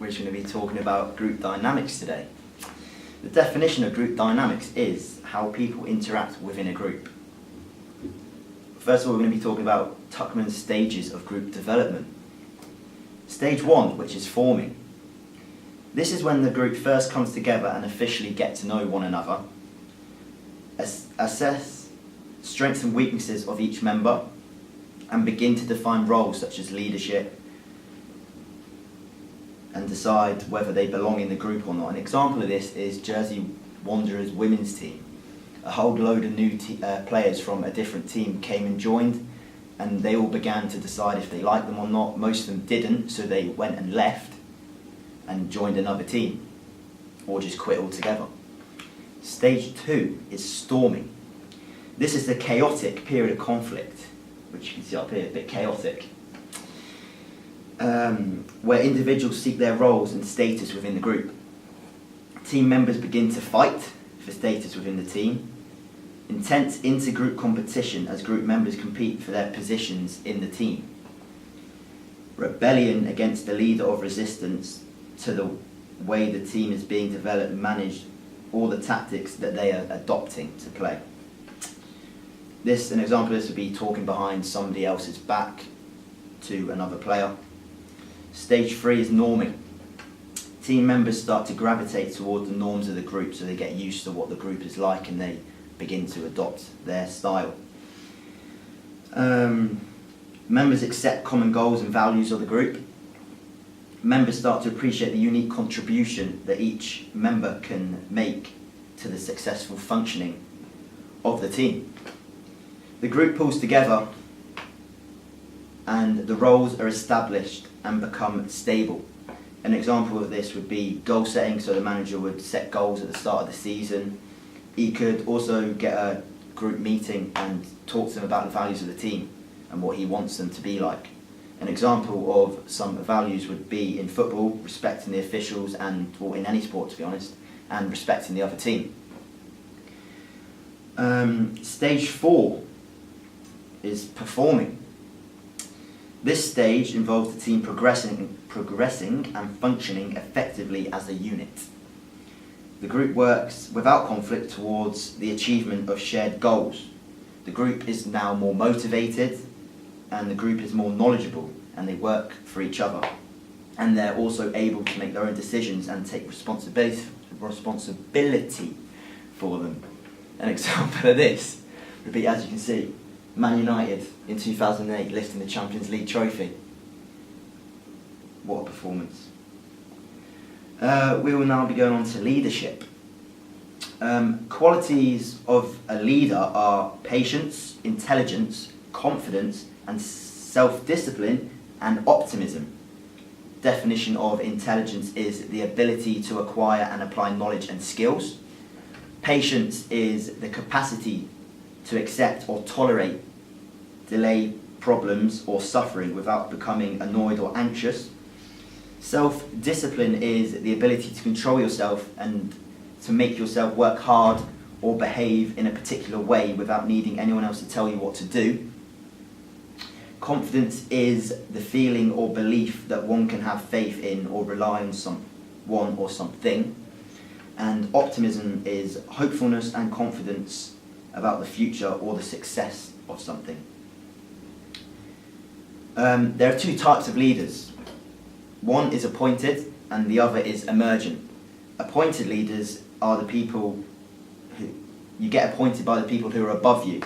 we're just going to be talking about group dynamics today. The definition of group dynamics is how people interact within a group. First of all, we're going to be talking about Tuckman's stages of group development. Stage 1, which is forming. This is when the group first comes together and officially get to know one another, assess strengths and weaknesses of each member, and begin to define roles such as leadership, and decide whether they belong in the group or not. An example of this is Jersey Wanderers women's team. A whole load of new players from a different team came and joined, and they all began to decide if they liked them or not. Most of them didn't, so they went and left and joined another team, or just quit altogether. Stage 2 is storming. This is the chaotic period of conflict, which you can see up here, a bit chaotic, where individuals seek their roles and status within the group. Team members begin to fight for status within the team. Intense intergroup competition as group members compete for their positions in the team. Rebellion against the leader of resistance to the way the team is being developed and managed, all the tactics that they are adopting to play. An example of this would be talking behind somebody else's back to another player. Stage 3 is norming. Team members start to gravitate towards the norms of the group, so they get used to what the group is like and they begin to adopt their style. Members accept common goals and values of the group. Members start to appreciate the unique contribution that each member can make to the successful functioning of the team. The group pulls together and the roles are established and become stable. An example of this would be goal setting, so the manager would set goals at the start of the season. He could also get a group meeting and talk to them about the values of the team and what he wants them to be like. An example of some values would be in football, respecting the officials, or in any sport to be honest, and respecting the other team. Stage 4 is performing. This stage involves the team progressing and functioning effectively as a unit. The group works without conflict towards the achievement of shared goals. The group is now more motivated and the group is more knowledgeable, and they work for each other. And they're also able to make their own decisions and take responsibility for them. An example of this would be, as you can see, Man United in 2008 lifting the Champions League trophy. What a performance. We will now be going on to leadership. Qualities of a leader are patience, intelligence, confidence, and self-discipline and optimism. Definition of intelligence is the ability to acquire and apply knowledge and skills. Patience is the capacity to accept or tolerate delay, problems or suffering without becoming annoyed or anxious. Self-discipline is the ability to control yourself and to make yourself work hard or behave in a particular way without needing anyone else to tell you what to do. Confidence is the feeling or belief that one can have faith in or rely on someone or something. And optimism is hopefulness and confidence about the future or the success of something. There are 2 types of leaders. One is appointed and the other is emergent. Appointed leaders are the people who you get appointed by the people who are above you,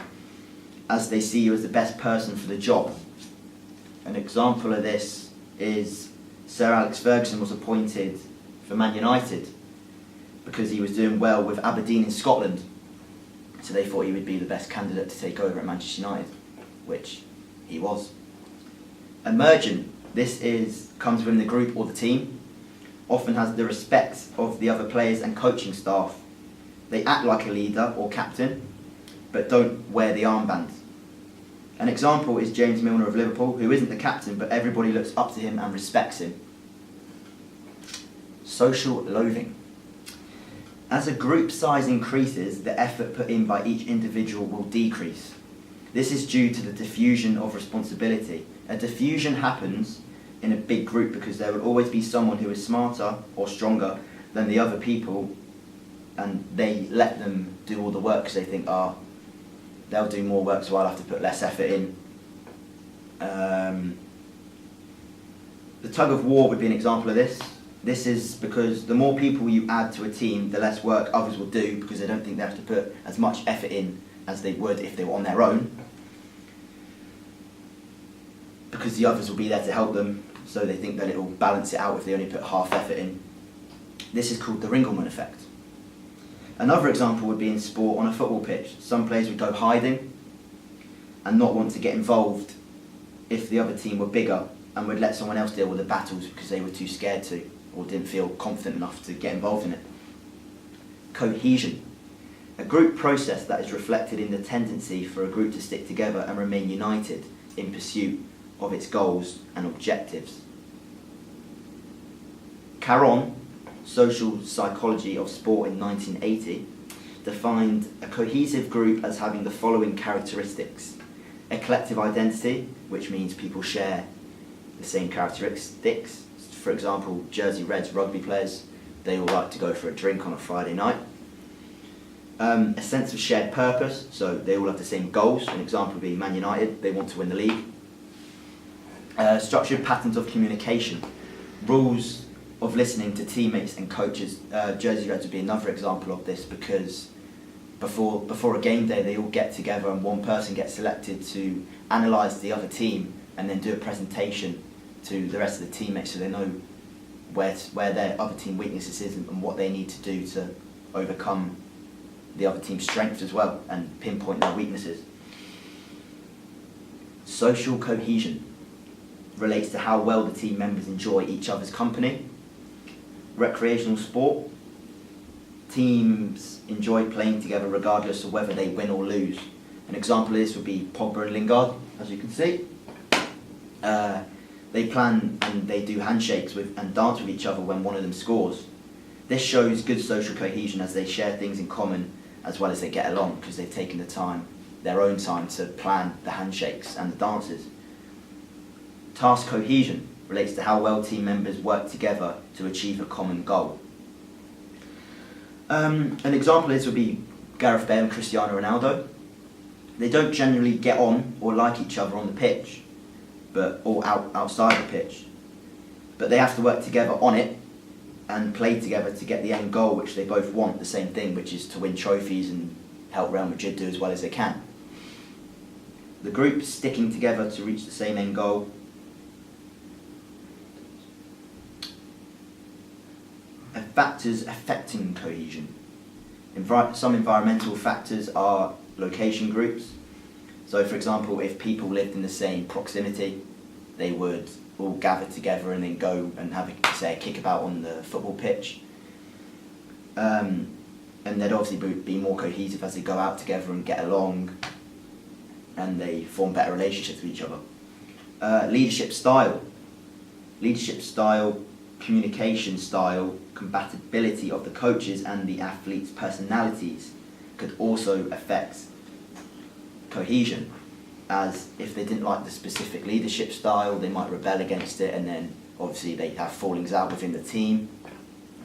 as they see you as the best person for the job. An example of this is Sir Alex Ferguson was appointed for Man United because he was doing well with Aberdeen in Scotland. So they thought he would be the best candidate to take over at Manchester United, which he was. Emergent, comes within the group or the team, often has the respect of the other players and coaching staff. They act like a leader or captain, but don't wear the armband. An example is James Milner of Liverpool, who isn't the captain, but everybody looks up to him and respects him. Social loathing. As a group size increases, the effort put in by each individual will decrease. This is due to the diffusion of responsibility. A diffusion happens in a big group because there will always be someone who is smarter or stronger than the other people, and they let them do all the work because they think, they'll do more work, so I'll have to put less effort in. The tug of war would be an example of this. This is because the more people you add to a team, the less work others will do because they don't think they have to put as much effort in as they would if they were on their own, because the others will be there to help them, so they think that it will balance it out if they only put half effort in. This is called the Ringelmann effect. Another example would be in sport on a football pitch. Some players would go hiding and not want to get involved if the other team were bigger, and would let someone else deal with the battles because they were too scared to, or didn't feel confident enough to get involved in it. Cohesion. A group process that is reflected in the tendency for a group to stick together and remain united in pursuit of its goals and objectives. Caron, Social Psychology of Sport in 1980, defined a cohesive group as having the following characteristics. A collective identity, which means people share the same characteristics. For example, Jersey Reds rugby players, they all like to go for a drink on a Friday night. A sense of shared purpose, so they all have the same goals. An example would be Man United, they want to win the league. Structured patterns of communication, rules of listening to teammates and coaches. Jersey Reds would be another example of this, because before a game day they all get together and one person gets selected to analyse the other team and then do a presentation to the rest of the teammates so they know where their other team weaknesses is and what they need to do to overcome the other team's strengths as well and pinpoint their weaknesses. Social cohesion relates to how well the team members enjoy each other's company. Recreational sport. Teams enjoy playing together regardless of whether they win or lose. An example of this would be Pogba and Lingard, as you can see. They plan and they do handshakes with and dance with each other when one of them scores. This shows good social cohesion as they share things in common as well as they get along, because they've taken the time, their own time, to plan the handshakes and the dances. Task cohesion relates to how well team members work together to achieve a common goal. An example of this would be Gareth Bale and Cristiano Ronaldo. They don't generally get on or like each other on the pitch, or outside the pitch, but they have to work together on it and play together to get the end goal, which they both want, the same thing, which is to win trophies and help Real Madrid do as well as they can. The group sticking together to reach the same end goal. Factors affecting cohesion. Some environmental factors are location groups. So for example, if people lived in the same proximity, they would all gather together and then go and have a kickabout on the football pitch. And they'd obviously be more cohesive as they go out together and get along, and they form better relationships with each other. Leadership style, communication style, compatibility of the coaches and the athletes' personalities could also affect cohesion, as if they didn't like the specific leadership style, they might rebel against it, and then obviously they have fallings out within the team,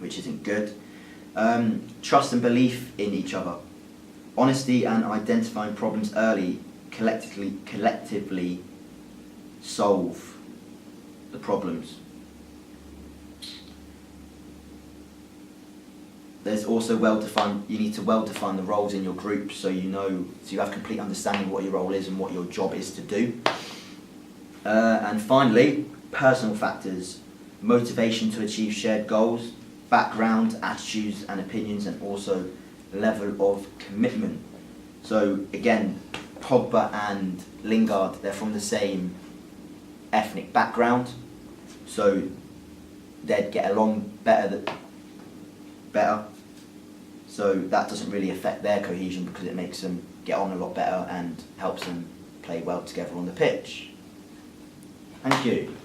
which isn't good. Trust and belief in each other. Honesty and identifying problems early collectively solve the problems. There's also you need to well define the roles in your group, so you have complete understanding what your role is and what your job is to do. And finally, personal factors, motivation to achieve shared goals, background, attitudes and opinions, and also level of commitment. So again, Pogba and Lingard, they're from the same ethnic background, so they'd get along better. So that doesn't really affect their cohesion because it makes them get on a lot better and helps them play well together on the pitch. Thank you.